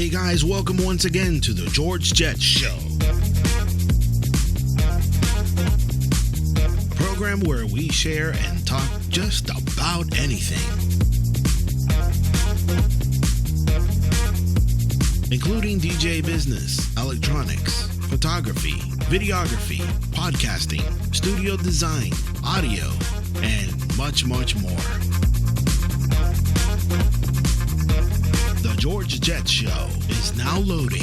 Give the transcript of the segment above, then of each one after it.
Hey guys, welcome once again to the George Jets Show. A program where we share and talk just about anything, including DJ business, electronics, photography, videography, podcasting, studio design, audio, and much, much more. The George Jets Show is now loading.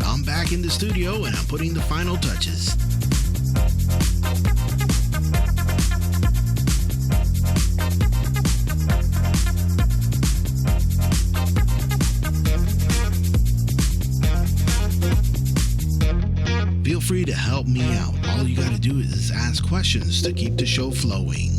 I'm back in the studio and I'm putting the final touches. Feel free to help me out. All you gotta do is ask questions to keep the show flowing.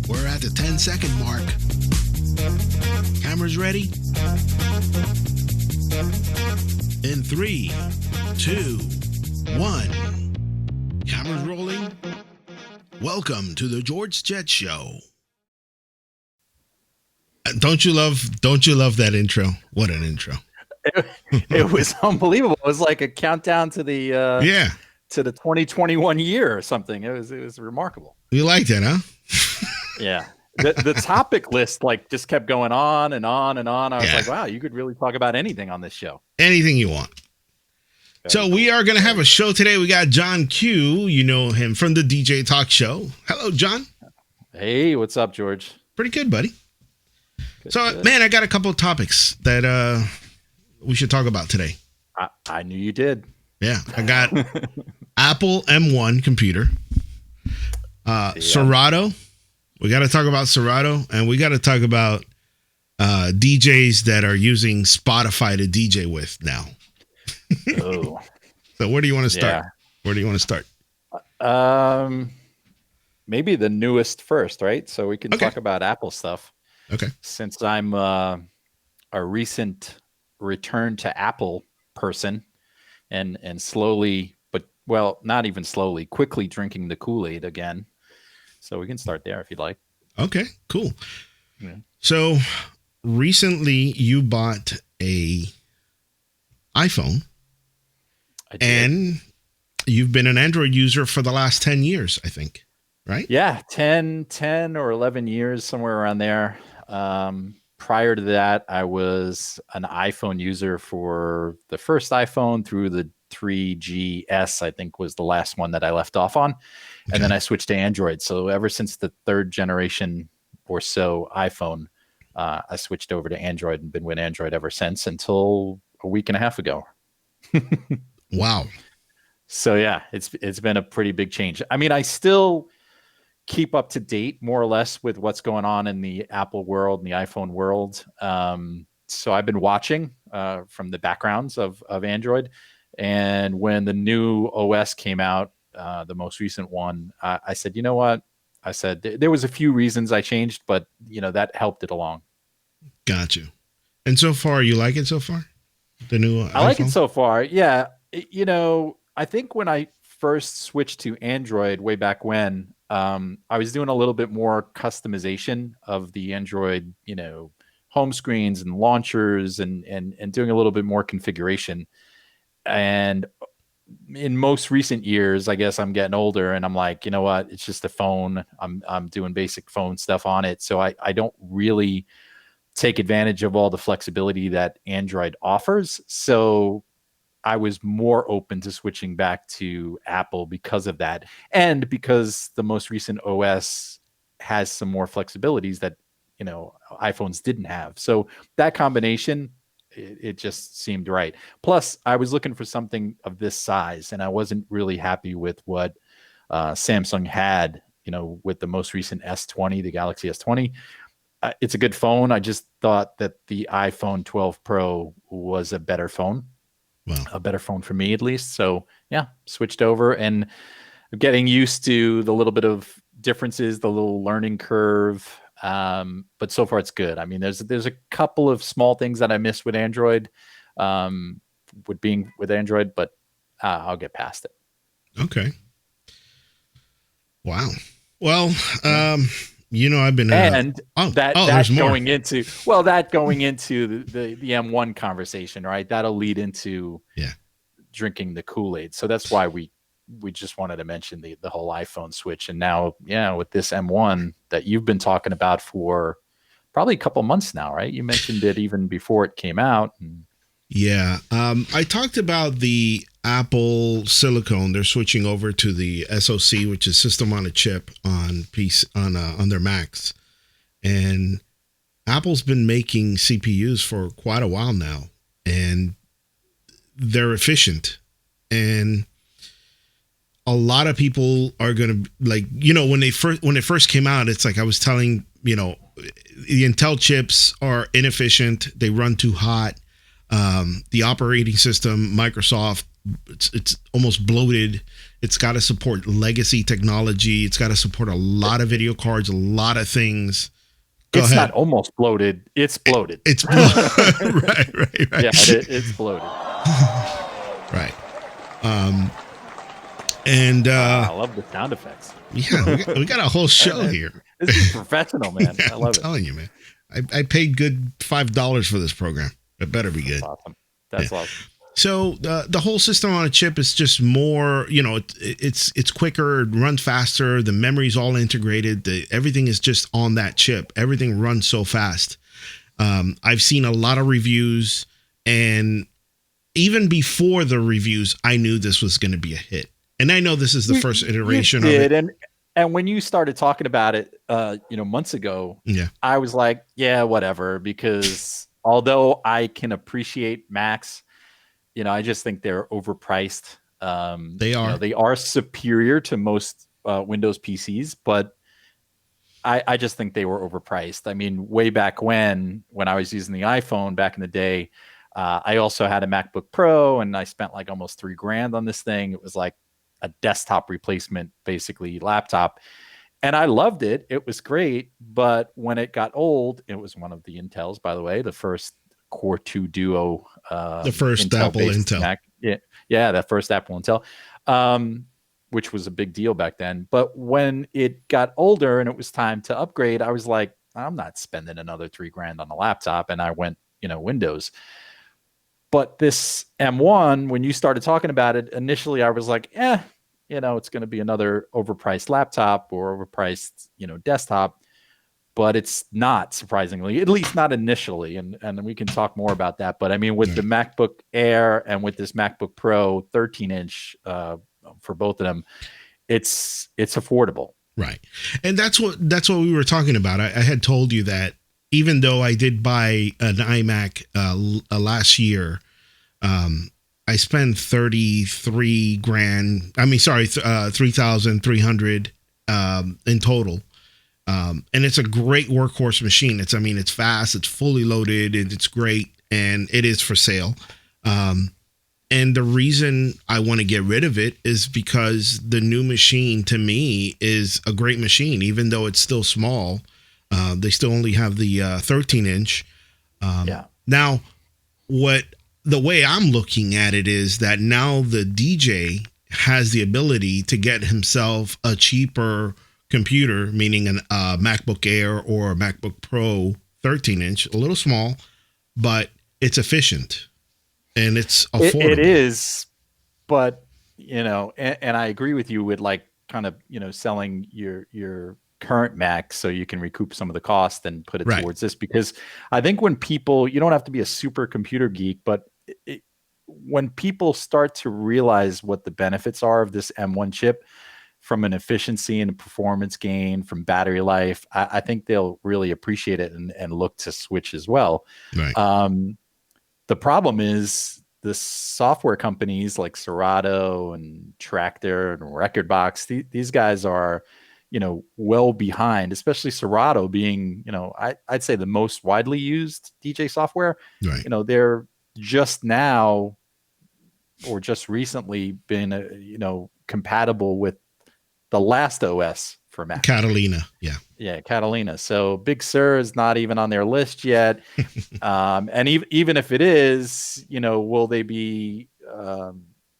We're at the 10-second mark. Cameras ready? In 3, 2, 1. Cameras rolling. Welcome to the George Jets Show. Don't you love that intro? What an intro. It was unbelievable. It was like a countdown to the to the 2021 year or something. It was remarkable. You liked it, huh? Yeah. The topic list like just kept going on and on and on. I was like, wow, you could really talk about anything on this show. Anything you want. So we are going to have a show today. We got John Q. You know him from the DJ Talk Show. Hello, John. Hey, what's up, George? Pretty good, buddy. Good. Man, I got a couple of topics that we should talk about today. I knew you did. Yeah, I got Apple M1 computer, Serato. We got to talk about Serato, and we got to talk about DJs that are using Spotify to DJ with now. Oh. So where do you want to start? Yeah. Where do you want to start? Maybe the newest first, right? So we can talk about Apple stuff. Okay. Since I'm a recent return to Apple person and slowly, but well, not even slowly, quickly drinking the Kool-Aid again. So we can start there if you'd like. Okay, cool. Yeah. So recently you bought a iPhone. I did. And you've been an Android user for the last 10 years, I think, right? Yeah, 10 or 11 years, somewhere around there. Prior to that, I was an iPhone user for the first iPhone through the 3GS, I think was the last one that I left off on. And then I switched to Android. So ever since the third generation or so iPhone, I switched over to Android and been with Android ever since until a week and a half ago. Wow. So yeah, it's been a pretty big change. I mean, I still keep up to date more or less with what's going on in the Apple world and the iPhone world. So I've been watching from the backgrounds of Android. And when the new OS came out, the most recent one, I said, you know what? I said, there was a few reasons I changed, but that helped it along. Got you. And so far, you like it so far? The new iPhone? I like it so far. Yeah. I think when I first switched to Android way back when, I was doing a little bit more customization of the Android, home screens and launchers and doing a little bit more configuration. And in most recent years, I guess I'm getting older and I'm like, you know what? It's just a phone. I'm doing basic phone stuff on it. So I don't really take advantage of all the flexibility that Android offers. So I was more open to switching back to Apple because of that, and because the most recent OS has some more flexibilities that iPhones didn't have. So that combination, it just seemed right. Plus, I was looking for something of this size, and I wasn't really happy with what Samsung had. With the most recent S20, the Galaxy S20. It's a good phone. I just thought that the iPhone 12 Pro was a better phone, Well, a better phone for me at least. So yeah, switched over and getting used to the little bit of differences, the little learning curve. But so far it's good. I mean, there's a couple of small things that I miss with Android, with being with Android, but I'll get past it. okay. Wow. Well, Yeah. I've been And there's that more. going into the M1 conversation, right? That'll lead into Yeah. drinking the Kool-Aid. So that's why we just wanted to mention the whole iPhone switch. And now, yeah, with this M1 that you've been talking about for probably a couple months now, right? You mentioned it even before it came out. Yeah. I talked about the Apple Silicon. They're switching over to the SoC, which is system on a chip on their Macs. And Apple's been making CPUs for quite a while now, and they're efficient. And a lot of people are going to when it first came out, it's like I was telling, the Intel chips are inefficient. They run too hot. The operating system, Microsoft, it's almost bloated. It's got to support legacy technology. It's got to support a lot of video cards, a lot of things. It's not almost bloated. It's bloated. It's bloated. right. Yeah, it's bloated. Right. And I love the sound effects. Yeah, we got a whole show here. This is professional, man. Yeah, I love I'm telling you, man. I paid good $5 for this program. It better be good. That's awesome. That's awesome. So the whole system on a chip is just more, it's quicker, it runs faster. The memory's all integrated. Everything is just on that chip. Everything runs so fast. I've seen a lot of reviews, and even before the reviews, I knew this was going to be a hit. And I know this is the first iteration of it. And when you started talking about it, months ago, yeah, I was like, yeah, whatever. Because although I can appreciate Macs, I just think they're overpriced. They are. They are superior to most Windows PCs, but I just think they were overpriced. I mean, way back when I was using the iPhone back in the day, I also had a MacBook Pro, and I spent like almost $3,000 on this thing. It was like a desktop replacement, basically laptop. And I loved it. It was great. But when it got old, it was one of the Intels, by the way, the first Core 2 Duo. The first Apple Intel. Mac. Yeah, that first Apple Intel, which was a big deal back then. But when it got older and it was time to upgrade, I was like, I'm not spending another $3,000 on a laptop. And I went, Windows. But this M1, when you started talking about it, initially I was like, it's going to be another overpriced laptop or overpriced, desktop. But it's not, surprisingly, at least not initially. And we can talk more about that. But I mean, with the MacBook Air and with this MacBook Pro 13-inch for both of them, it's affordable. Right. And that's what we were talking about. I had told you that even though I did buy an iMac last year, I spent $3,300 in total. And it's a great workhorse machine. It's fast, it's fully loaded, and it's great, and it is for sale. And the reason I want to get rid of it is because the new machine to me is a great machine, even though it's still small. They still only have the 13-inch. Now, the way I'm looking at it is that now the DJ has the ability to get himself a cheaper computer, meaning a MacBook Air or a MacBook Pro 13-inch, a little small, but it's efficient and it's affordable. It is, but and I agree with you with like kind of selling your current Mac so you can recoup some of the cost and put it towards this, because I think when people, you don't have to be a super computer geek, but when people start to realize what the benefits are of this M1 chip from an efficiency and performance gain, from battery life, I think they'll really appreciate it and look to switch as well. Right. The problem is the software companies like Serato and Tractor and Recordbox, these guys are, well behind, especially Serato being, I'd say the most widely used DJ software. Right. They're just now or just recently been, compatible with the last OS for Mac. Catalina. Yeah. Yeah, Catalina. So Big Sur is not even on their list yet. And even if it is, will they be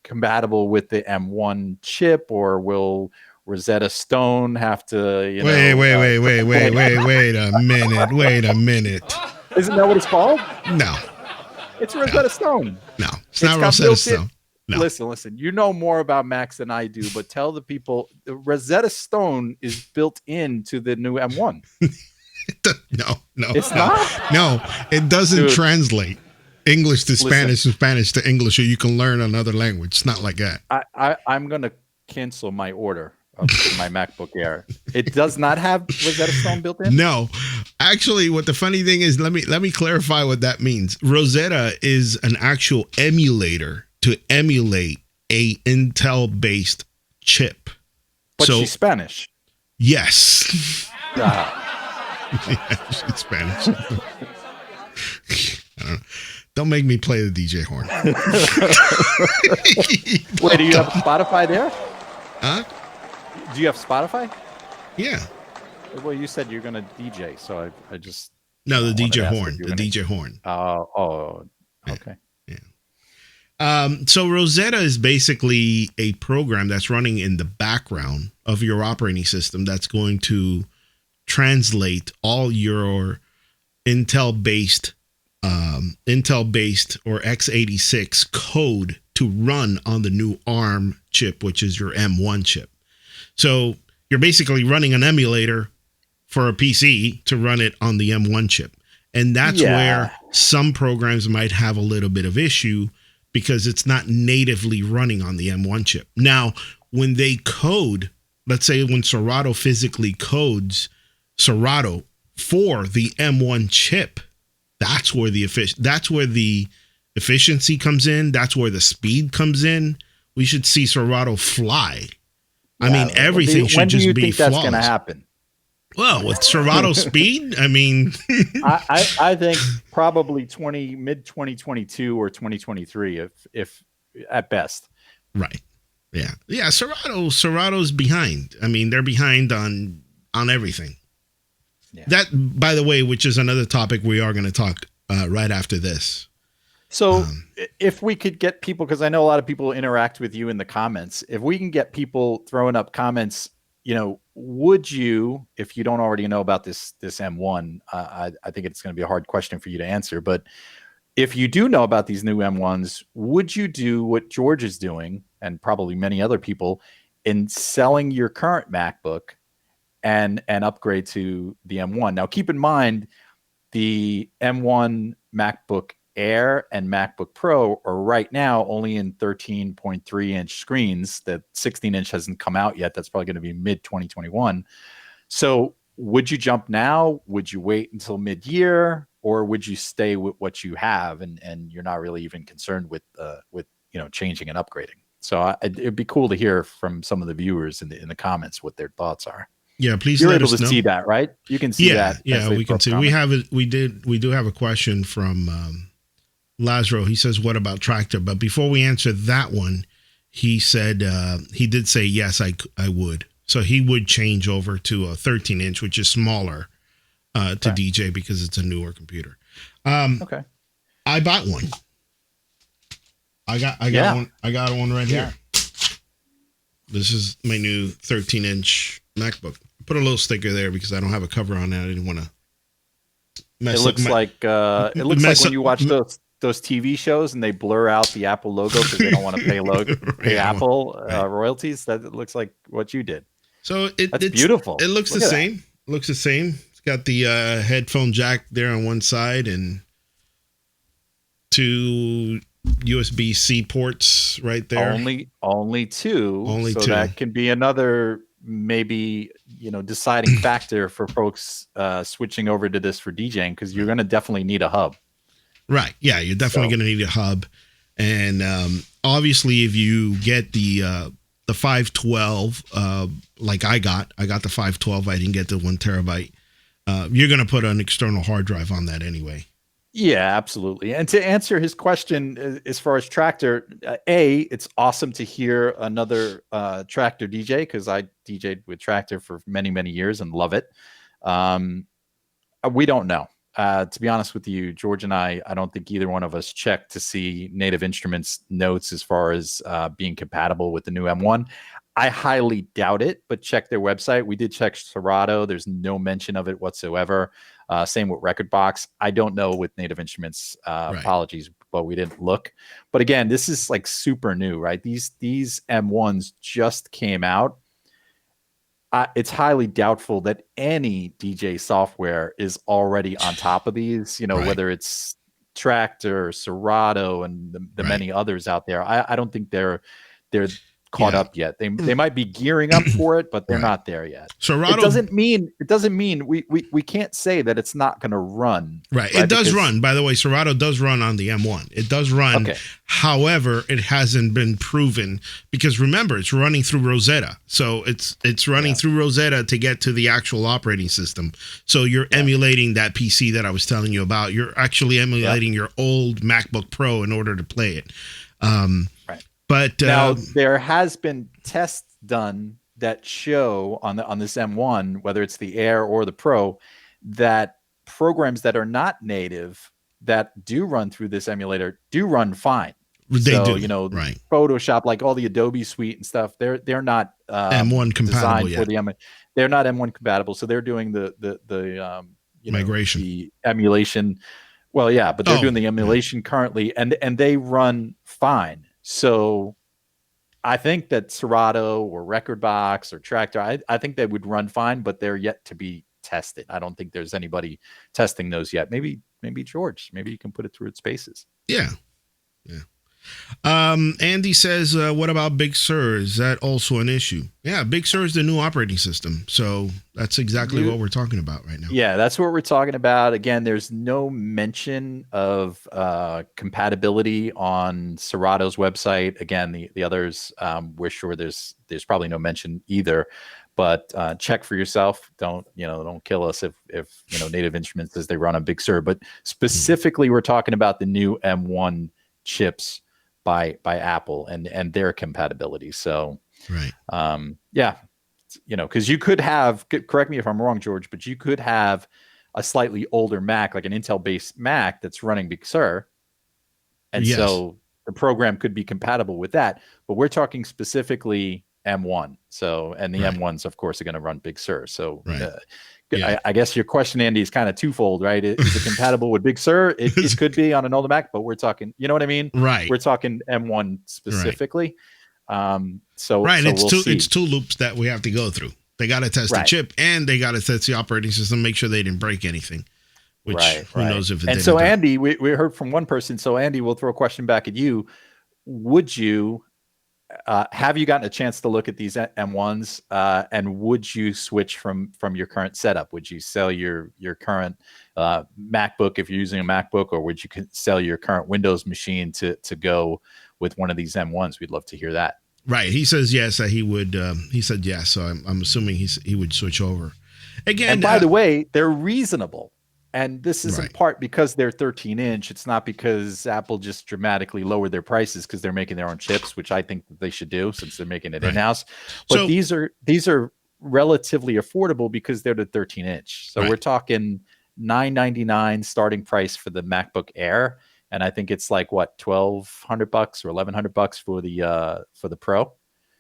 compatible with the M1 chip, or will Rosetta Stone have to, wait a minute. Wait a minute. Isn't that what it's called? No. It's Rosetta Stone. No, it's not Rosetta Stone. No. Listen. You know more about Macs than I do, but tell the people the Rosetta Stone is built into the new M1. No, it's not. No, it doesn't translate English to Spanish and Spanish to English, so you can learn another language. It's not like that. I'm gonna cancel my order of my MacBook Air. It does not have Rosetta Stone built in. No, actually, what the funny thing is, let me clarify what that means. Rosetta is an actual emulator to emulate a Intel-based chip. But she's Spanish. Yes. Yeah, she's Spanish. I don't know. Don't make me play the DJ horn. Wait, do you have Spotify there? Huh? Do you have Spotify? Yeah. Well, you said you're going to DJ, so I just... No, the DJ horn. The DJ horn. Oh, okay. So Rosetta is basically a program that's running in the background of your operating system that's going to translate all your Intel-based or x86 code to run on the new ARM chip, which is your M1 chip. So you're basically running an emulator for a PC to run it on the M1 chip. And that's where some programs might have a little bit of issue, because it's not natively running on the M1 chip. Now, when they code, let's say when Serato physically codes Serato for the M1 chip, that's where the efficiency comes in. That's where the speed comes in. We should see Serato fly. I mean, everything should just be flawless. When do you think that's going to happen? Well, with Serato speed, I mean, I think probably mid 2022 or 2023, if at best. Right. Yeah. Serato's behind. I mean, they're behind on everything. Yeah. That, by the way, which is another topic we are going to talk right after this. So if we could get people, because I know a lot of people interact with you in the comments, if we can get people throwing up comments, would you, if you don't already know about this M1, I think it's going to be a hard question for you to answer, but if you do know about these new M1s, would you do what George is doing, and probably many other people, in selling your current MacBook and upgrade to the M1? Now, keep in mind, the M1 MacBook Air and MacBook Pro are right now only in 13.3 inch screens. The 16 inch hasn't come out yet. That's probably going to be mid 2021. So would you jump now? Would you wait until mid-year, or would you stay with what you have and you're not really even concerned with changing and upgrading? So it'd be cool to hear from some of the viewers in the comments what their thoughts are. Yeah, please. You're let able us to know. see that, right? You can see that. Yeah, we can see. Comment. We do have a question from Lazaro. He says, "What about Tractor?" But before we answer that one, he said he did say yes, I would. So he would change over to a 13 inch, which is smaller to DJ because it's a newer computer. Okay. I bought one. I got one. I got one right here. This is my new 13 inch MacBook. I put a little sticker there because I don't have a cover on it. I didn't want to mess up. It looks like when you watch those TV shows and they blur out the Apple logo because they don't want to pay Apple royalties. That looks like what you did. So it's beautiful. It looks the same. It looks the same. It's got the headphone jack there on one side and two USB-C ports right there. Only two. Only so two. That can be another maybe deciding factor for folks switching over to this for DJing, because you're going to definitely need a hub. Right. Yeah, you're definitely going to need a hub, and obviously, if you get the 512, like I got the 512. I didn't get the 1 terabyte. You're going to put an external hard drive on that anyway. Yeah, absolutely. And to answer his question, as far as Tractor, it's awesome to hear another Tractor DJ, because I DJ'd with Tractor for many, many years and love it. We don't know. To be honest with you, George and I don't think either one of us checked to see Native Instruments notes as far as being compatible with the new M1. I highly doubt it, but check their website. We did check Serato. There's no mention of it whatsoever. Same with Rekordbox. I don't know with Native Instruments. Right. Apologies, but we didn't look. But again, this is like super new, right? These M1s just came out. It's highly doubtful that any DJ software is already on top of these, right. Whether it's Tractor, Serato, and the right. many others out there. I don't think they're caught up yet. They might be gearing up for it, but they're right. not there yet. Serato, it doesn't mean we can't say that it's not going to run. Right. It does run. By the way, Serato does run on the M1. It does run. Okay. However, it hasn't been proven, because remember, it's running through Rosetta. So it's running through Rosetta to get to the actual operating system. So you're emulating that PC that I was telling you about. You're actually emulating your old MacBook Pro in order to play it. Right. But now there has been tests done that show on this M1, whether it's the Air or the Pro, that programs that are not native that do run through this emulator do run fine. They do, right. Photoshop, like all the Adobe suite and stuff, they're not M1 compatible yet. For the they're not M1 compatible, so they're doing the migration, the emulation. Well, yeah, but they're doing the emulation currently, and they run fine. So I think that Serato or Rekordbox or Tractor, I think they would run fine, but they're yet to be tested. I don't think there's anybody testing those yet. Maybe George, maybe you can put it through its paces. Yeah. Andy says, what about Big Sur? Is that also an issue? Yeah, Big Sur is the new operating system. So that's exactly what we're talking about right now. Yeah, that's what we're talking about. Again, there's no mention of compatibility on Serato's website. Again, the others, we're sure there's probably no mention either. But check for yourself. Don't kill us if Native Instruments says they run on Big Sur. But specifically, we're talking about the new M1 chips by Apple and their compatibility. So, right. Because you could have, correct me if I'm wrong, George, but you could have a slightly older Mac, like an Intel-based Mac that's running Big Sur. And so the program could be compatible with that. But we're talking specifically M1. So, and the M1s, of course, are going to run Big Sur. So, I guess your question, Andy, is kind of twofold, right? Is it compatible with Big Sur? It could be on an older Mac, but we're talking, you know what I mean? Right. We're talking M1 specifically. Right. So it's two loops that we have to go through. They got to test the chip, and they got to test the operating system, make sure they didn't break anything. Which who knows if it did. And so, Andy, we heard from one person. So, Andy, we'll throw a question back at you. Would you have you gotten a chance to look at these M1s, and would you switch from your current setup? Would you sell your current MacBook if you're using a MacBook, or would you sell your current Windows machine to go with one of these M1s? We'd love to hear that. Right. He says yes. He would. He said yes. So I'm assuming he would switch over. Again. And by the way, they're reasonable. And this is in part because they're 13-inch. It's not because Apple just dramatically lowered their prices because they're making their own chips, which I think that they should do since they're making it in-house. But so, these are relatively affordable because they're the 13-inch. So we're talking $999 starting price for the MacBook Air, and I think it's like what, $1,200 or $1,100 for the Pro.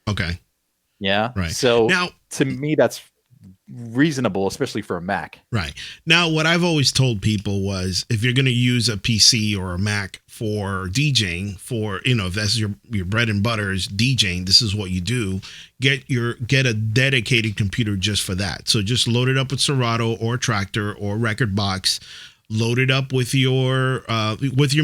Okay. Yeah. Right. So now, to me, that's reasonable, especially for a Mac. Right. Now, what I've always told people was, if you're going to use a PC or a Mac for DJing, if that's your bread and butter is DJing, this is what you do. Get a dedicated computer just for that. So just load it up with Serato or Tractor or Rekordbox. load it up with your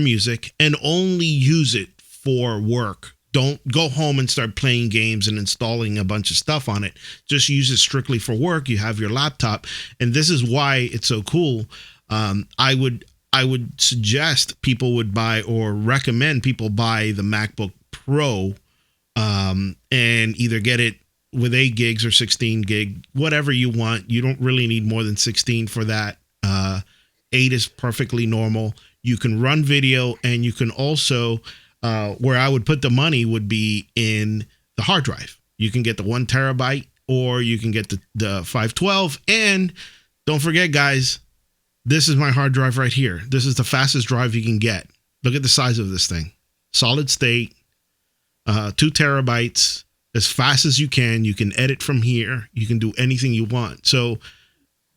music, and only use it for work. Don't go home and start playing games and installing a bunch of stuff on it. Just use it strictly for work. You have your laptop, and this is why it's so cool. I would suggest people would buy, or recommend people buy, the MacBook Pro, and either get it with 8 gigs or 16 gig, whatever you want. You don't really need more than 16 for that. 8 is perfectly normal. You can run video, and you can also, where I would put the money would be in the hard drive. You can get the 1 terabyte, or you can get the 512. And don't forget, guys, this is my hard drive right here. This is the fastest drive you can get. Look at the size of this thing. Solid state, 2 terabytes, as fast as you can. You can edit from here. You can do anything you want. So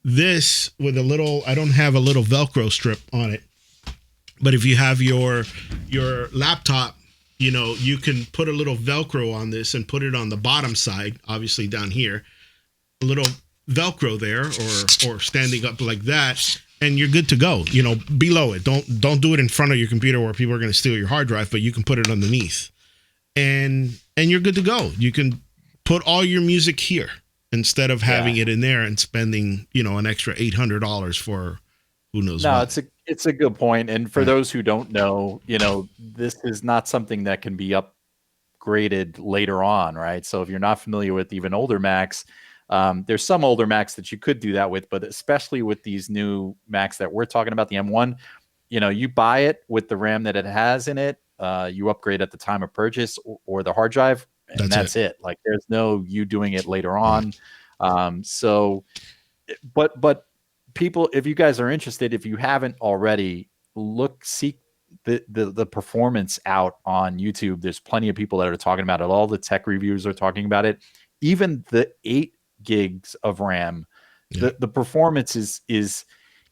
this, with a little, I don't have a little Velcro strip on it, but if you have your laptop, you can put a little Velcro on this and put it on the bottom side, obviously down here, a little Velcro there, or standing up like that, and you're good to go. Below it. Don't do it in front of your computer where people are going to steal your hard drive, but you can put it underneath, and you're good to go. You can put all your music here instead of having it in there and spending, an extra $800 for who knows what. It's a good point. And for those who don't know, this is not something that can be upgraded later on, right? So if you're not familiar with even older Macs, there's some older Macs that you could do that with, but especially with these new Macs that we're talking about, the M1, you buy it with the RAM that it has in it, you upgrade at the time of purchase, or the hard drive, and that's it. Like, there's no you doing it later on. But people, if you guys are interested, if you haven't already, seek the performance out on YouTube. There's plenty of people that are talking about it. All the tech reviewers are talking about it. Even the 8 gigs of RAM, the performance is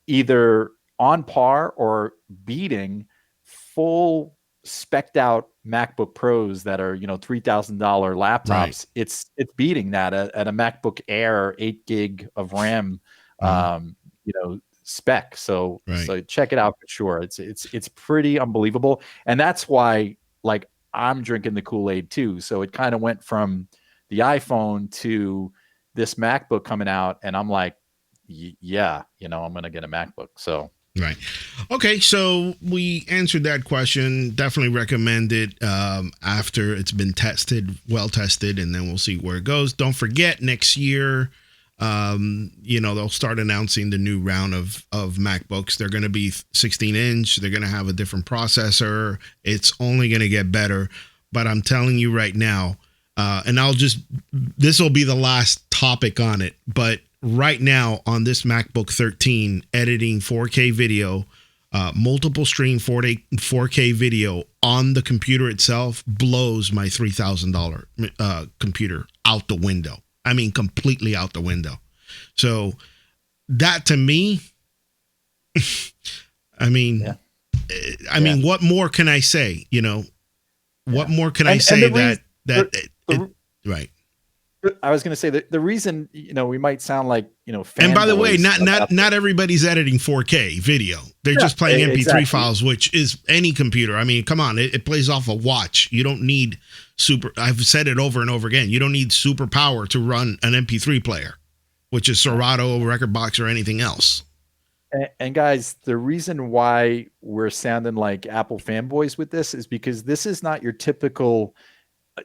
either on par or beating full spec'd out MacBook Pros that are, $3,000 laptops. Right. It's beating that at a MacBook Air 8 gig of RAM, spec. So check it out for sure. It's pretty unbelievable. And that's why, like, I'm drinking the Kool-Aid too. So it kind of went from the iPhone to this MacBook coming out, and I'm like, I'm going to get a MacBook. So. Right. Okay. So we answered that question. Definitely recommend it after it's been well tested, and then we'll see where it goes. Don't forget, next year, they'll start announcing the new round of MacBooks. They're going to be 16-inch. They're going to have a different processor. It's only going to get better. But I'm telling you right now, and this will be the last topic on it, but right now on this MacBook 13, editing 4K video, multiple stream 4K video on the computer itself blows my $3,000 computer out the window. I mean, completely out the window. So that, to me, I mean, what more can I say? What more can I say right? I was going to say that the reason, we might sound like, and by the way, not everybody's editing 4K video. They're just playing MP3 files, which is any computer. I mean, come on, it plays off a watch. You don't need I've said it over and over again. You don't need super power to run an MP3 player, which is Serato, Rekordbox, or anything else. And guys, the reason why we're sounding like Apple fanboys with this is because this is not your typical,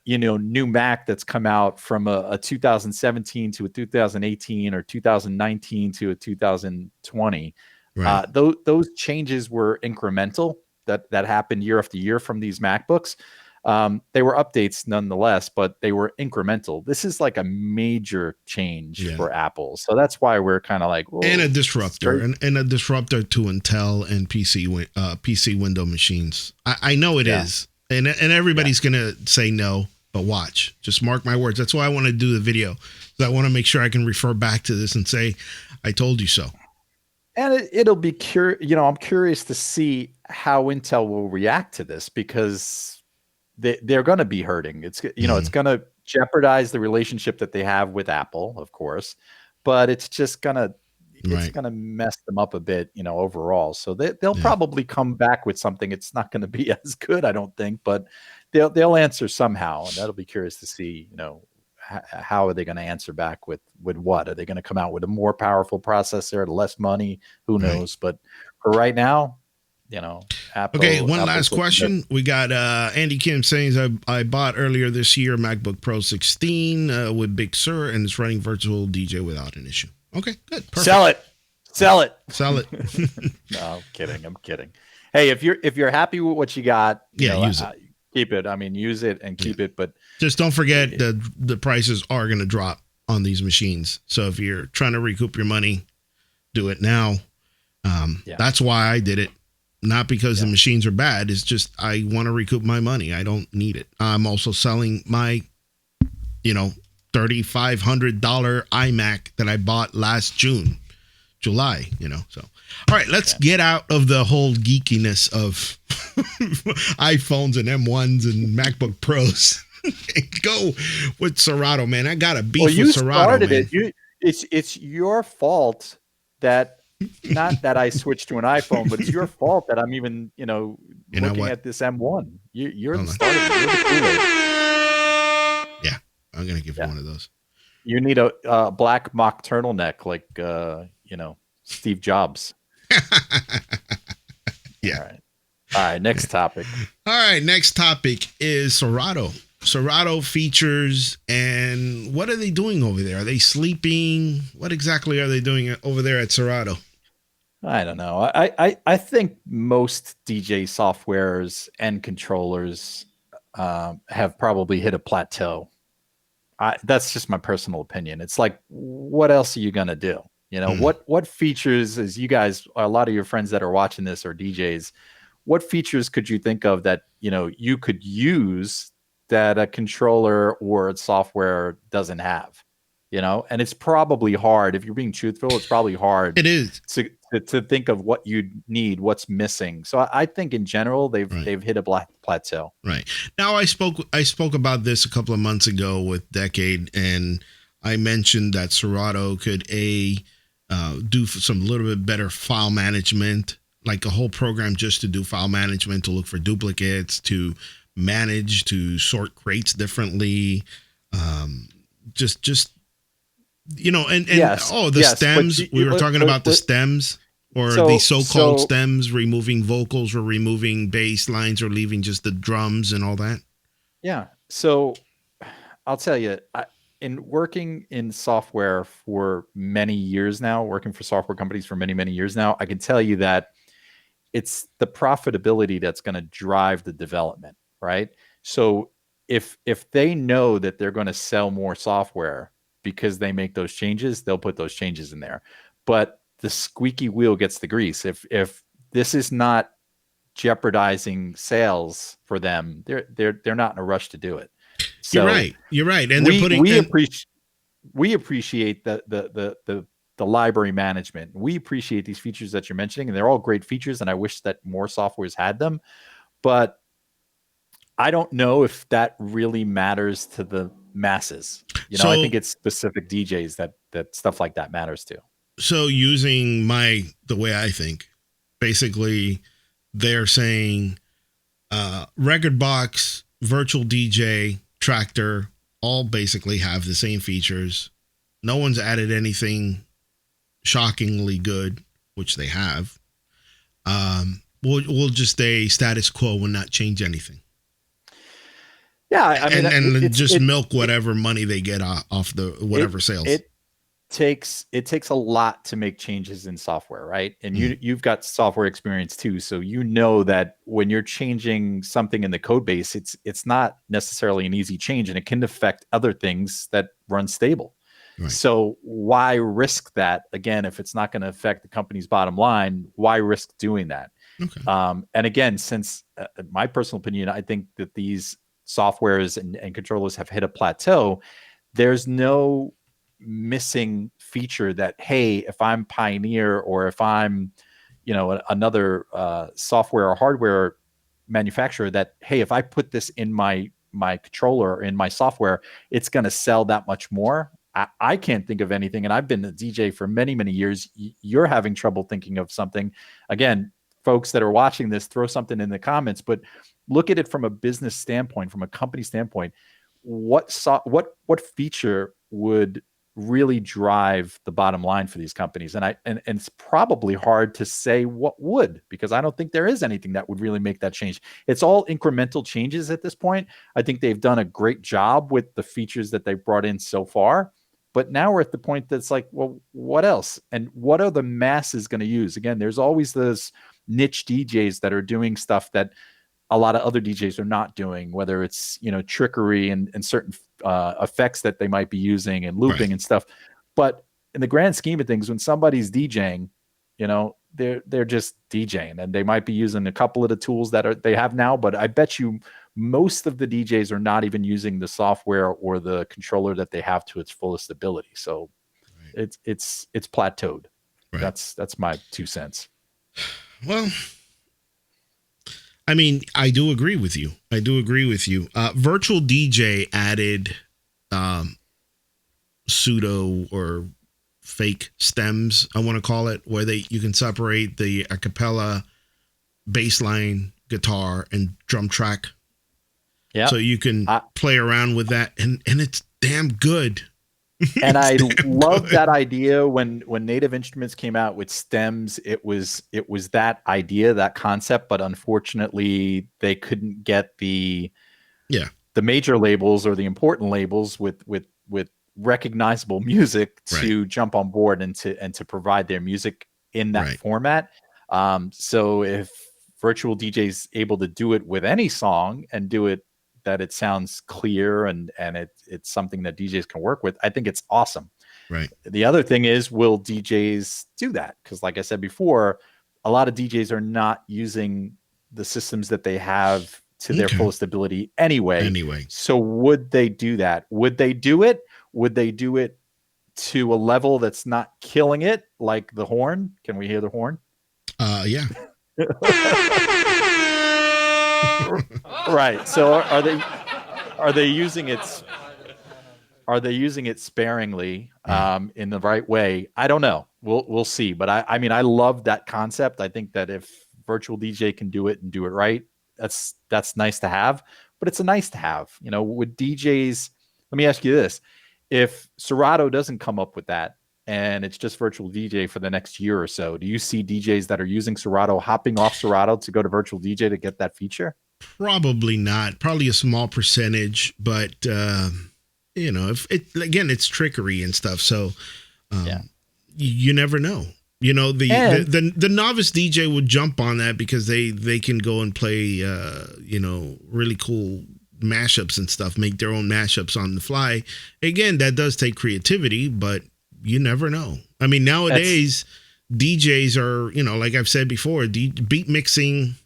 new Mac that's come out from a 2017 to a 2018 or 2019 to a 2020. Right. Those changes were incremental that happened year after year from these MacBooks. They were updates nonetheless, but they were incremental. This is like a major change for Apple. So that's why we're kind of like, and a disruptor, and a disruptor to Intel and PC window machines. I know it is. And everybody's going to say no, but watch. Just mark my words. That's why I want to do the video. I want to make sure I can refer back to this and say, I told you so. And it'll be I'm curious to see how Intel will react to this, because they're going to be hurting. It's, it's going to jeopardize the relationship that they have with Apple, of course, but it's just going to, it's Right. going to mess them up a bit, overall. So they'll Yeah. probably come back with something. It's not going to be as good, I don't think, but they'll answer somehow, and that'll be curious to see, how are they going to answer back with what? Are they going to come out with a more powerful processor at less money? Who Right. knows? But for right now, Okay, one Apple's last looking good. question. We got Andy Kim saying I bought earlier this year MacBook Pro 16 with Big Sur, and it's running virtual DJ without an issue. Okay, good. Perfect. Sell it. Sell it. Sell it. No, I'm kidding. Hey, if you're happy with what you got, use it. Keep it. I mean, use it and keep it. But just don't forget the prices are going to drop on these machines. So if you're trying to recoup your money, do it now. That's why I did it. Not because the machines are bad. It's just I want to recoup my money. I don't need it. I'm also selling my, $3,500 iMac that I bought last July, So, all right, let's get out of the whole geekiness of iPhones and M1s and MacBook Pros. Go with Serato, man. I got a beef with Serato, man. It's your fault that not that I switched to an iPhone, but it's your fault that I'm even, looking at this M1. You're the starter. You're the Kool-Aid. Yeah, I'm gonna give you one of those. You need a black mock turtleneck, like Steve Jobs. Yeah. All right. Next topic. All right. Next topic is Serato. Serato features, and what are they doing over there? Are they sleeping? What exactly are they doing over there at Serato? I don't know. I think most DJ softwares and controllers have probably hit a plateau. That's just my personal opinion. It's like, what else are you going to do? What features, as you guys, a lot of your friends that are watching this are DJs, what features could you think of that, you could use that a controller or a software doesn't have? And it's probably hard. If you're being truthful, it's probably hard. It is to think of what you need, what's missing. So I think in general, they've hit a plateau. Right. Now I spoke about this a couple of months ago with Decade, and I mentioned that Serato could do some little bit better file management, like a whole program just to do file management, to look for duplicates, to manage, to sort crates differently. Stems. We were talking about the stems, or the so-called stems, removing vocals or removing bass lines or leaving just the drums and all that. Yeah. So I'll tell you, in working in software for many years now, working for software companies for many, many years now, I can tell you that it's the profitability that's going to drive the development, right? So if they know that they're going to sell more software because they make those changes, they'll put those changes in there. But the squeaky wheel gets the grease. If this is not jeopardizing sales for them, they're not in a rush to do it. So You're right. And we appreciate the library management. We appreciate these features that you're mentioning, and they're all great features. And I wish that more softwares had them, but I don't know if that really matters to the masses. I think it's specific DJs that stuff like that matters to. So using the way I think, basically they're saying record box, virtual DJ, Tractor, all basically have the same features. No one's added anything shockingly good, which they have. We'll just stay status quo and not change anything. Yeah, I mean, just milk whatever money they get off the whatever sales. It takes a lot to make changes in software, right? And you've got software experience too, so you know that when you're changing something in the code base, it's not necessarily an easy change, and it can affect other things that run stable. Right. So why risk that? Again, if it's not going to affect the company's bottom line, why risk doing that? Okay. And again, since my personal opinion, I think that these softwares and controllers have hit a plateau. There's no missing feature that, hey, if I'm Pioneer or if I'm, another software or hardware manufacturer, that, hey, if I put this in my controller or in my software, it's going to sell that much more. I can't think of anything, and I've been a DJ for many, many years. You're having trouble thinking of something. Again, folks that are watching this, throw something in the comments, but look at it from a business standpoint, from a company standpoint. What feature would really drive the bottom line for these companies? And it's probably hard to say what would, because I don't think there is anything that would really make that change. It's all incremental changes at this point. I think they've done a great job with the features that they've brought in so far. But now we're at the point that's like, well, what else? And what are the masses going to use? Again, there's always those niche DJs that are doing stuff that a lot of other DJs are not doing, whether it's, trickery and certain effects that they might be using and looping and stuff. But in the grand scheme of things, when somebody's DJing, they're just DJing, and they might be using a couple of the tools that they have now. But I bet you most of the DJs are not even using the software or the controller that they have to its fullest ability. So it's plateaued. Right. That's my 2 cents. Well, I mean, I do agree with you. Virtual DJ added pseudo or fake stems, I want to call it, where you can separate the a cappella, bass line, guitar, and drum track. Yeah. So you can play around with that, and it's damn good. And I love that idea when Native Instruments came out with stems. It was that idea, that concept, but unfortunately they couldn't get the major labels or the important labels with recognizable music to jump on board and to provide their music in that format. So if virtual DJ's able to do it with any song and do it that it sounds clear and it's something that DJs can work with, I think it's awesome. Right. The other thing is, will DJs do that? Because like I said before, a lot of DJs are not using the systems that they have to their fullest ability anyway. So would they do that? Would they do it? Would they do it to a level that's not killing it, like the horn? Can we hear the horn? Yeah. Right. So are they using it? Are they using it sparingly in the right way? I don't know. We'll see. But I mean, I love that concept. I think that if virtual DJ can do it and do it right, that's nice to have. But it's a nice to have. Would DJs? Let me ask you this: if Serato doesn't come up with that, and it's just virtual DJ for the next year or so, do you see DJs that are using Serato hopping off Serato to go to virtual DJ to get that feature? Probably not. Probably a small percentage, but if it's trickery and stuff. So you never know. The novice DJ would jump on that because they can go and play really cool mashups and stuff, make their own mashups on the fly. Again, that does take creativity, but you never know. I mean, nowadays DJs are, like I've said before, beat mixing.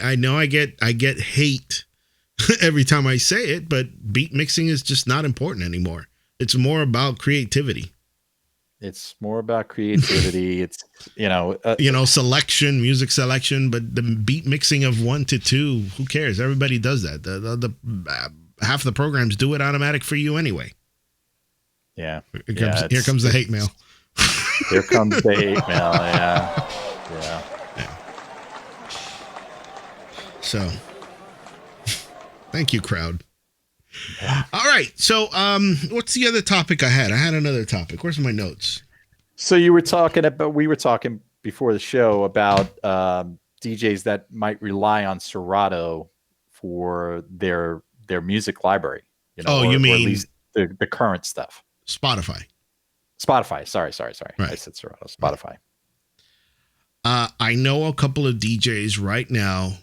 I know I get hate every time I say it, but beat mixing is just not important anymore. It's more about creativity. It's more about creativity. It's selection, music selection, but the beat mixing of 1 to 2, who cares? Everybody does that. The half the programs do it automatic for you anyway. Yeah. Here comes the hate mail. Here comes the hate mail. Yeah. So, thank you, crowd. Yeah. All right. So, what's the other topic I had? I had another topic. Where's my notes? So we were talking before the show about DJs that might rely on Serato for their music library. You mean or at least the current stuff? Spotify. Sorry. Right. I said Serato. Spotify. I know a couple of DJs right now,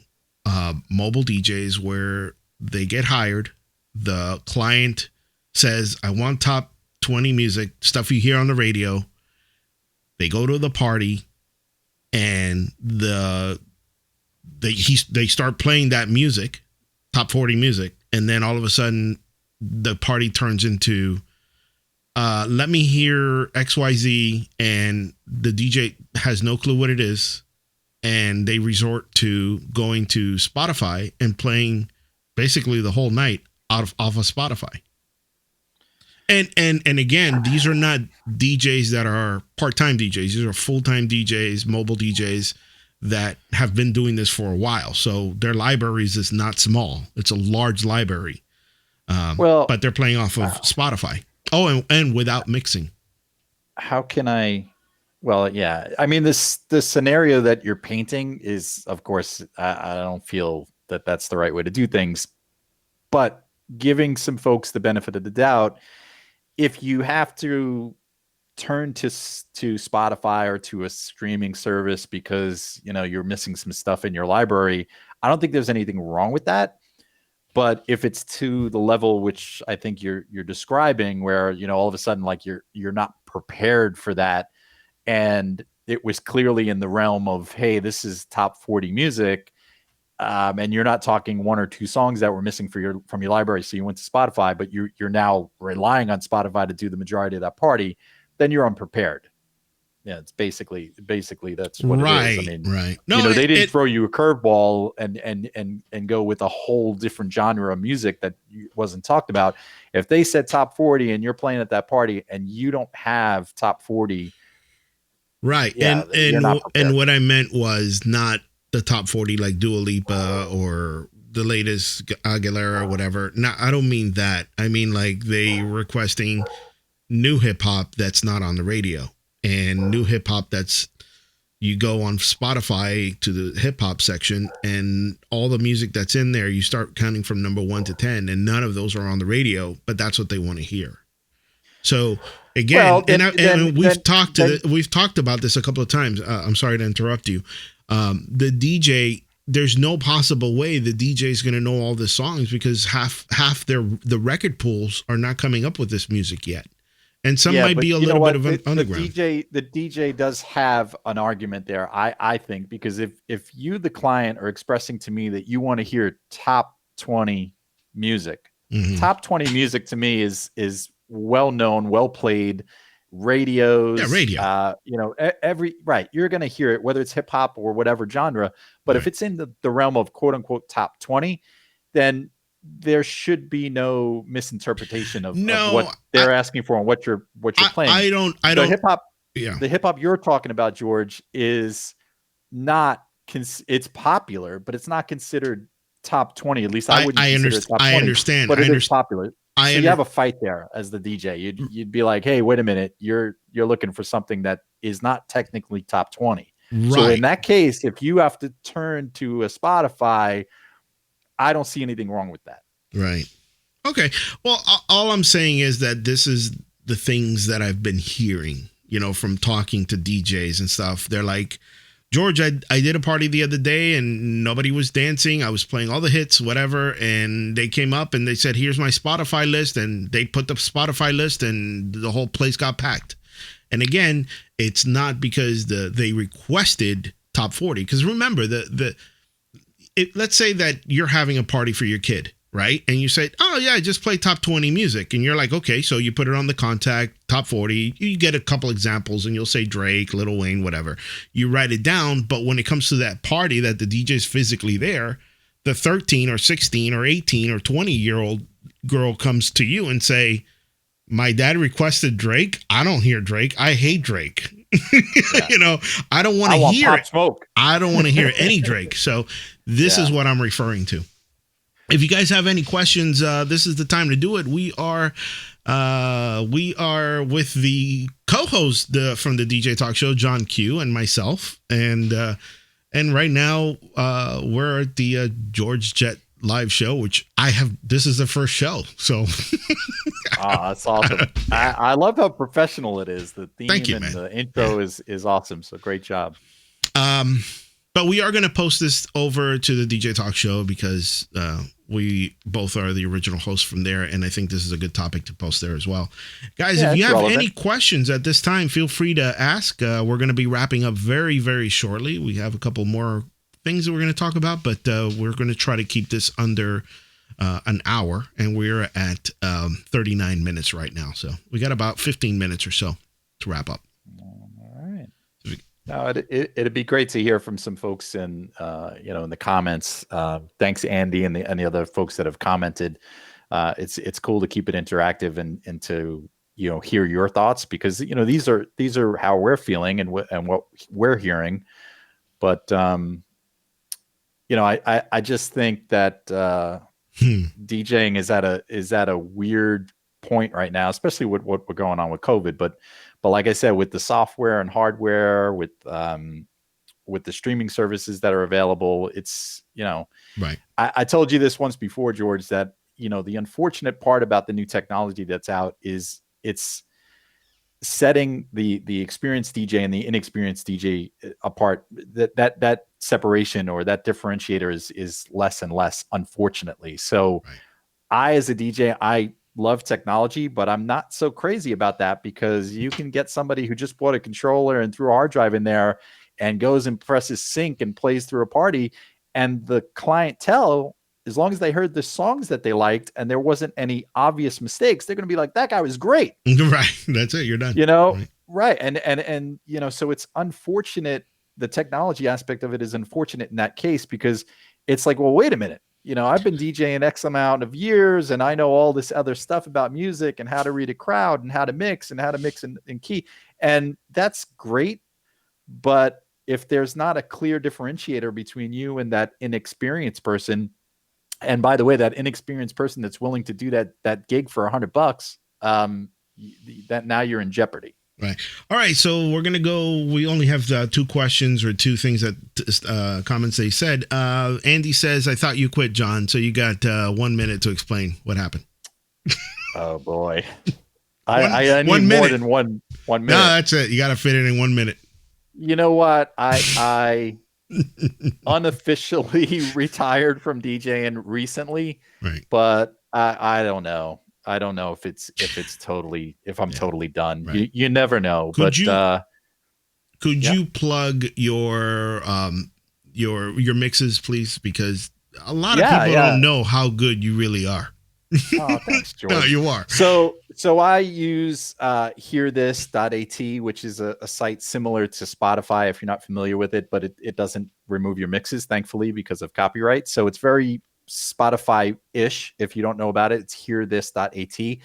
mobile DJs, where they get hired. The client says, I want top 20 music, stuff you hear on the radio. They go to the party and they start playing that music, top 40 music. And then all of a sudden the party turns into, let me hear XYZ, and the DJ has no clue what it is. And they resort to going to Spotify and playing basically the whole night off of Spotify. And again, these are not DJs that are part-time DJs. These are full-time DJs, mobile DJs that have been doing this for a while. So their libraries is not small. It's a large library. Well, But they're playing off of Spotify. Oh, and without mixing. how can I? Well, yeah. I mean, the scenario that you're painting is, of course, I don't feel that that's the right way to do things. But giving some folks the benefit of the doubt, if you have to turn to Spotify or to a streaming service because you're missing some stuff in your library, I don't think there's anything wrong with that. But if it's to the level which I think you're describing, where all of a sudden like you're not prepared for that, and it was clearly in the realm of, hey, this is top 40 music, and you're not talking one or two songs that were missing from your library, so you went to Spotify, but you're now relying on Spotify to do the majority of that party, then you're unprepared. Yeah, it's basically that's what it is. I Right, mean, right. No, they didn't throw you a curveball and go with a whole different genre of music that wasn't talked about. If they said top 40 and you're playing at that party and you don't have top 40, right. yeah, you're not And prepared. what I meant was not the top 40 like Dua Lipa or the latest Aguilera or whatever. No, I don't mean that. I mean like they requesting new hip hop that's not on the radio, and new hip hop that's, you go on Spotify to the hip hop section and all the music that's in there, you start counting from number 1 to 10, and none of those are on the radio, but that's what they want to hear. So again, Well, we've talked about this a couple of times. I'm sorry to interrupt you. The DJ, there's no possible way the DJ is going to know all the songs because half the record pools are not coming up with this music yet, and some might be a little bit of an underground. The DJ does have an argument there, I think, because if you, the client, are expressing to me that you want to hear top 20 music, top 20 music to me is well known, well played radios. Yeah, radio. Right. You're going to hear it, whether it's hip hop or whatever genre. But if it's in the realm of quote unquote top 20, then there should be no misinterpretation of what they're asking for and what you're playing. I don't. The hip hop. Yeah. The hip hop you're talking about, George, is not. It's popular, but it's not considered top 20. At least I wouldn't consider it top 20. I understand. But it is popular. So you have a fight there as the DJ. You'd be like, hey, wait a minute, you're looking for something that is not technically top 20. Right. So in that case, if you have to turn to a Spotify, I don't see anything wrong with that. Right. Okay. Well, all I'm saying is that this is the things that I've been hearing, from talking to DJs and stuff. They're like, George, I did a party the other day and nobody was dancing. I was playing all the hits, whatever. And they came up and they said, here's my Spotify list. And they put the Spotify list and the whole place got packed. And again, it's not because they requested top 40. Because remember, let's say that you're having a party for your kid, right? And you say, oh, yeah, just play top 20 music. And you're like, okay, so you put it on the contact, top 40. You get a couple examples and you'll say Drake, Lil Wayne, whatever. You write it down. But when it comes to that party that the DJ is physically there, the 13 or 16 or 18 or 20-year-old girl comes to you and say, my dad requested Drake. I don't hear Drake. I hate Drake. Yeah. I don't want to hear it. Smoke. I don't want to hear any Drake. So this is what I'm referring to. If you guys have any questions, this is the time to do it. We are with the co-host from the DJ Talk Show, John Q, and myself, and right now we're at the George Jet live show, which this is the first show, so that's awesome. I love how professional it is. The theme Thank you, and man. the intro is awesome, so great job. But we are going to post this over to the DJ Talk Show because we both are the original hosts from there, and I think this is a good topic to post there as well. Guys, if you have any questions at this time, feel free to ask. We're going to be wrapping up very, very shortly. We have a couple more things that we're going to talk about, but we're going to try to keep this under an hour, and we're at 39 minutes right now. So we got about 15 minutes or so to wrap up. All right. No, it'd be great to hear from some folks in the comments. Thanks, Andy, and the other folks that have commented. it's cool to keep it interactive and to hear your thoughts, because these are how we're feeling and what we're hearing. But I just think that DJing is at a weird point right now, especially with what we're going on with COVID. But like I said, with the software and hardware, with the streaming services that are available, it's Right. I told you this once before, George, that the unfortunate part about the new technology that's out is it's setting the experienced DJ and the inexperienced DJ apart. That separation or that differentiator is less and less, unfortunately. So Right. I, as a DJ, I love technology, but I'm not so crazy about that, because you can get somebody who just bought a controller and threw a hard drive in there and goes and presses sync and plays through a party, and the clientele, as long as they heard the songs that they liked and there wasn't any obvious mistakes, they're going to be like, that guy was great. Right. That's it. You're done. Right. And so it's unfortunate. The technology aspect of it is unfortunate in that case, because it's like, well, wait a minute. I've been DJing X amount of years, and I know all this other stuff about music and how to read a crowd and how to mix in key. And that's great. But if there's not a clear differentiator between you and that inexperienced person, and by the way, that inexperienced person that's willing to do that gig for $100, that now you're in jeopardy. Right. All right. So we're going to go. We only have two questions or two things that comments they said. Andy says, I thought you quit, John. So you got 1 minute to explain what happened. Oh, boy. I need 1 minute. More than one minute. No, that's it. You got to fit it in 1 minute. You know what? I unofficially retired from DJing recently, right? But I don't know. I don't know if I'm totally done. Right. You never know. Could you plug your mixes, please? Because a lot of people don't know how good you really are. Oh, thanks, George. No, you are. So I use hearthis.at, which is a site similar to Spotify, if you're not familiar with it, but it doesn't remove your mixes, thankfully, because of copyright. So it's very Spotify-ish. If you don't know about it, it's hearthis.at.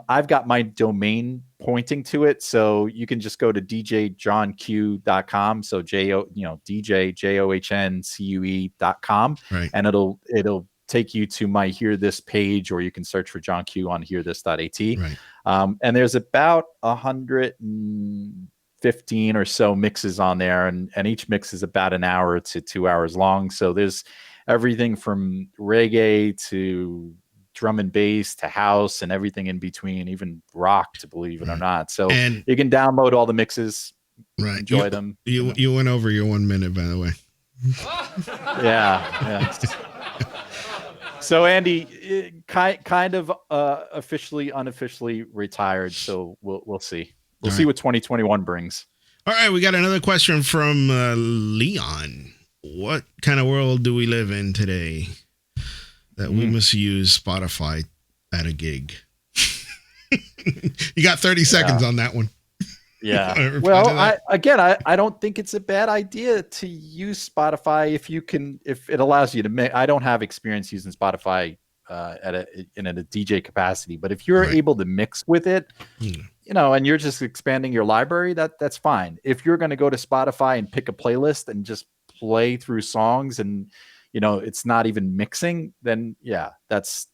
I've got my domain pointing to it, so you can just go to djjohnq.com. So djjohnque.com, right. And it'll take you to my Hear This page, or you can search for John Q on hearthis.at. Right. And there's about 115 or so mixes on there, and each mix is about an hour to 2 hours long. So there's everything from reggae to drum and bass to house and everything in between, even rock, to believe it or not. So you can download all the mixes, right? Enjoy them. You went over your 1 minute, by the way. Yeah. So Andy, kind of officially, unofficially retired. So we'll see. We'll see what 2021 brings. All right, we got another question from Leon. What kind of world do we live in today that we must use Spotify at a gig? You got 30 seconds on that one. Yeah. Well, I don't think it's a bad idea to use Spotify if it allows you to make. I don't have experience using Spotify in a DJ capacity, but if you're able to mix with it, and you're just expanding your library, that's fine. If you're going to go to Spotify and pick a playlist and just play through songs and it's not even mixing, then that's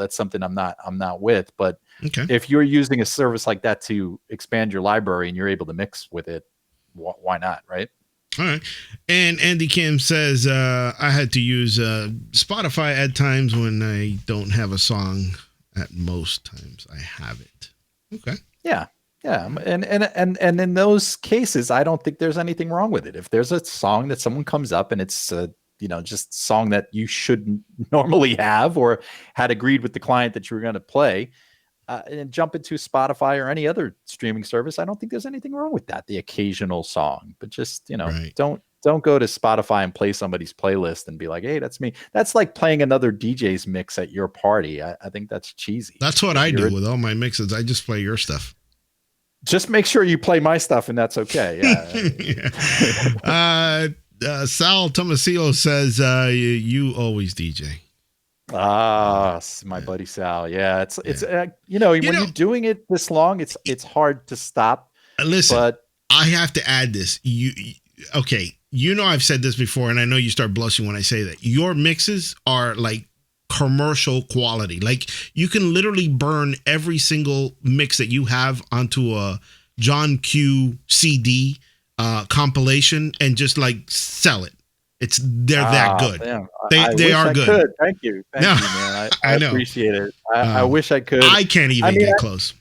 something I'm not with. But if you're using a service like that to expand your library and you're able to mix with it, why not, right? All right. And Andy Kim says, I had to use Spotify at times when I don't have a song. At most times I have it. Okay. Yeah. And in those cases, I don't think there's anything wrong with it. If there's a song that someone comes up and it's just song that you shouldn't normally have or had agreed with the client that you were going to play, and jump into Spotify or any other streaming service, I don't think there's anything wrong with that. The occasional song, but just, don't go to Spotify and play somebody's playlist and be like, hey, that's me. That's like playing another DJ's mix at your party. I think that's cheesy. That's what I do with all my mixes. I just play your stuff. Just make sure you play my stuff and that's okay. Yeah. Sal Tomasillo says, you always DJ. My Yeah. buddy Sal. Yeah, Yeah. You when know, you're doing it this long, it's hard to stop. listen, But I have to add this. Okay? You know I've said this before, and I know you start blushing when I say that. Your mixes are like commercial quality. Like you can literally burn every single mix that you have onto a John Q CD compilation and just like sell it. They're that good. damn, They I they wish are I good. could. No, Thank you, man. I I know. appreciate it. I Um, wish I could. I can't I even mean, get close.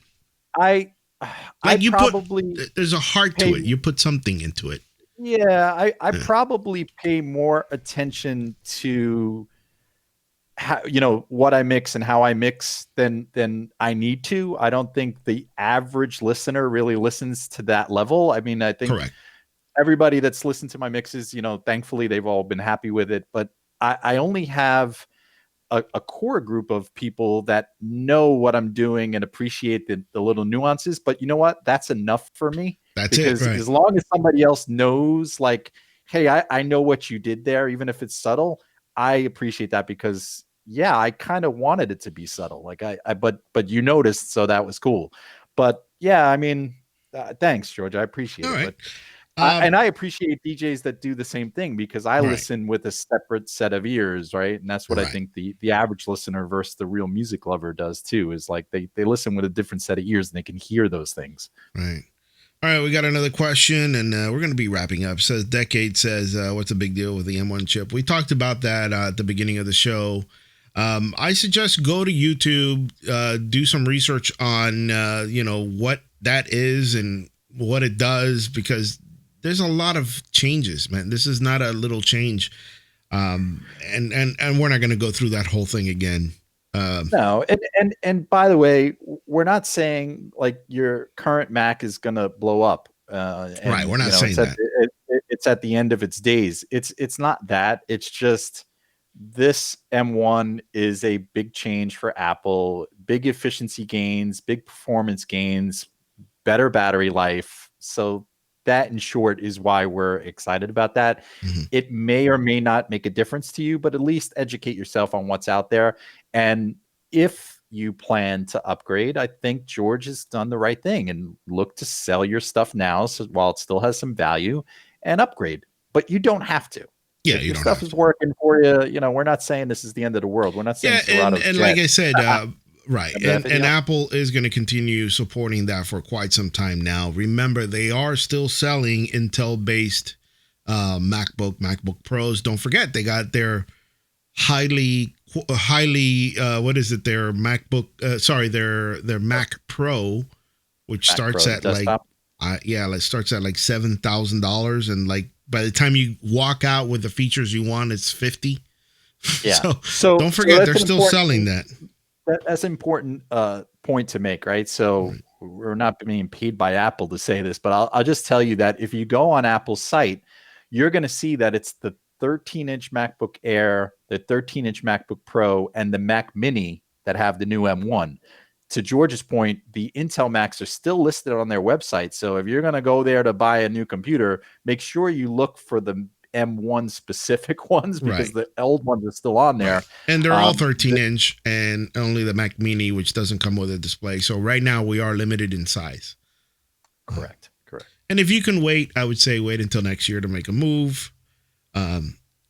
I I Like you put, probably there's a heart to pay. it. You put something into it. Yeah, I Yeah. probably pay more attention to how, what I mix and how I mix than I need to. I don't think the average listener really listens to that level. I mean, I think Correct. everybody that's listened to my mixes, thankfully they've all been happy with it. But I only have a core group of people that know what I'm doing and appreciate the little nuances. But you know what? That's enough for me, That's it. because Right. as long as somebody else knows, like, hey, I know what you did there, even if it's subtle, I appreciate that, because yeah, I kind of wanted it to be subtle. Like but you noticed, so that was cool. But yeah, I mean, thanks, George. I appreciate All it. right. But Um, and I appreciate DJs that do the same thing, because I right. listen with a separate set of ears, right? And that's what I Right. think the average listener versus the real music lover does too. Is like they listen with a different set of ears and they can hear those things. Right. All right. We got another question, and we're going to be wrapping up. Says Decade says, "What's the big deal with the M1 chip?" We talked about that at the beginning of the show. I suggest go to YouTube, do some research on what that is and what it does, because there's a lot of changes, man. This is not a little change. And we're not going to go through that whole thing again. No, and by the way, we're not saying like your current Mac is gonna blow up, Right, and we're not saying that. it's at the end of its days. It's not that. It's just this M1 is a big change for Apple, big efficiency gains, big performance gains, better battery life. So that, in short, is why we're excited about that. Mhm. It may or may not make a difference to you, but at least educate yourself on what's out there. And if you plan to upgrade, I think George has done the right thing, and look to sell your stuff now, so while it still has some value, and upgrade. But you don't have to. Yeah, If you your don't stuff have is to. working for you, we're not saying this is the end of the world. We're not saying Yeah, and Serato's and like jet. I said, right, Remember that and video? Apple is going to continue supporting that for quite some time now. Remember, they are still selling Intel-based MacBook Pros. Don't forget, they got their highly what is it? Their MacBook, their Mac Pro, which Mac starts Pro, the at like, desktop. it starts at like $7,000, and like by the time you walk out with the features you want, it's 50. Yeah. So So don't forget, they're that's an still important selling that. that's an important point to make, right? So Right. we're not being paid by Apple to say this, but I'll just tell you that if you go on Apple's site, you're going to see that it's the 13-inch MacBook Air, the 13-inch MacBook Pro, and the Mac Mini that have the new M1. To George's point, the Intel Macs are still listed on their website. So if you're going to go there to buy a new computer, make sure you look for the M1 specific ones, because Right. the old ones are still on Right. there. And they're all Um, 13 inch and only the Mac Mini, which doesn't come with a display. So right now we are limited in size. Correct. Correct. And if you can wait, I would say wait until next year to make a move.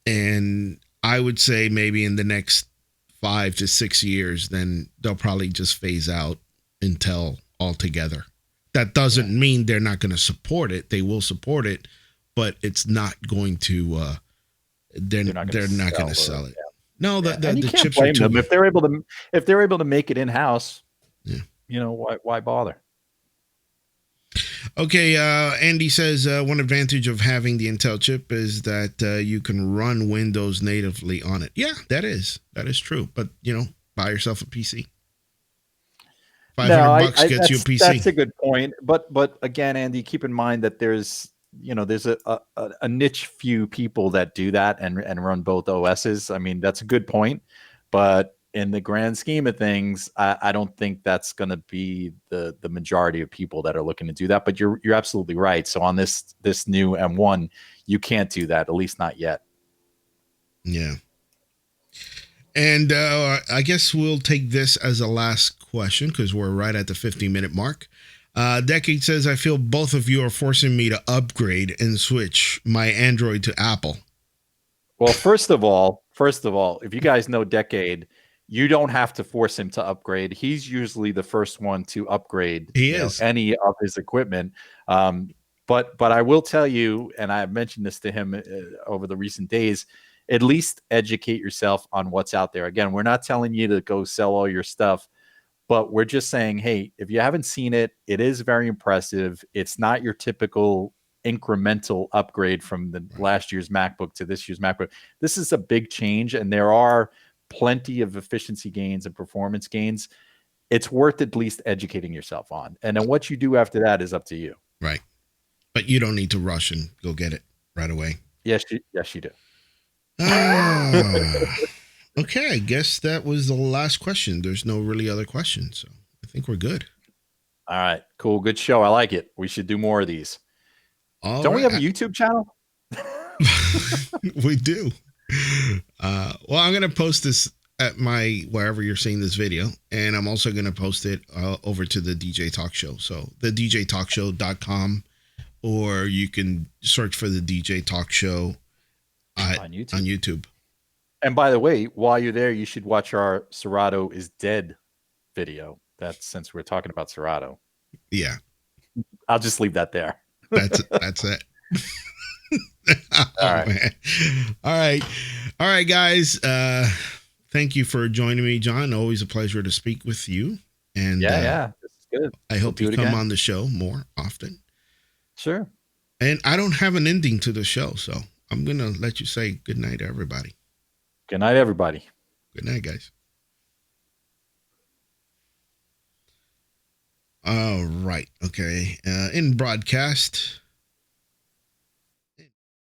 And I would say maybe in the next 5 to 6 years, then they'll probably just phase out Intel altogether. That doesn't mean they're not going to support it. They will support it, but it's not going to. They're not going to sell it. No, Yeah. And you the can't chips are blame too. them if they're able to make it in house. Yeah. Why bother? Okay, Andy says one advantage of having the Intel chip is that you can run Windows natively on it. Yeah, that is true. But buy yourself a PC. Five No, hundred I, bucks I gets you a that's a PC. good point. But again, Andy, keep in mind that there's a niche few people that do that and run both OSs. I mean, that's a good point, but in the grand scheme of things, I don't think that's going to be the majority of people that are looking to do that. But you're absolutely right. So on this new M1, you can't do that, at least not yet. Yeah. And I guess we'll take this as a last question because we're right at the 50-minute mark. Decade says, I feel both of you are forcing me to upgrade and switch my Android to Apple. Well, first of all, if you guys know Decade, you don't have to force him to upgrade. He's usually the first one to upgrade, He is. any of his equipment. Um, but I will tell you, and I have mentioned this to him over the recent days, at least educate yourself on what's out there. Again, we're not telling you to go sell all your stuff, but we're just saying, hey, if you haven't seen it, it is very impressive. It's not your typical incremental upgrade from the last year's MacBook to this year's MacBook. This is a big change, and there are plenty of efficiency gains and performance gains. It's worth at least educating yourself on. And then what you do after that is up to you. Right. But you don't need to rush and go get it right away. Yes, you do. Ah, okay, I guess that was the last question. There's no really other questions, so I think we're good. All right, cool. Good show. I like it. We should do more of these. All Don't we have a right. YouTube channel? We do. Well, I'm going to post this at my wherever you're seeing this video, and I'm also going to post it over to the DJ Talk Show. So the DJTalkshow.com, or you can search for the DJ Talk Show On YouTube. On YouTube. And by the way, while you're there, you should watch our Serato is dead video. That's since we're talking about Serato. Yeah. I'll just leave that there. That's it. Oh, all right. Man. All right, guys. Thank you for joining me, John. Always a pleasure to speak with you. And yeah. This is good. I hope you come on the show more often. Sure. And I don't have an ending to the show, so I'm going to let you say good night, everybody. Good night, everybody. Good night, guys. All right. Okay. In broadcast,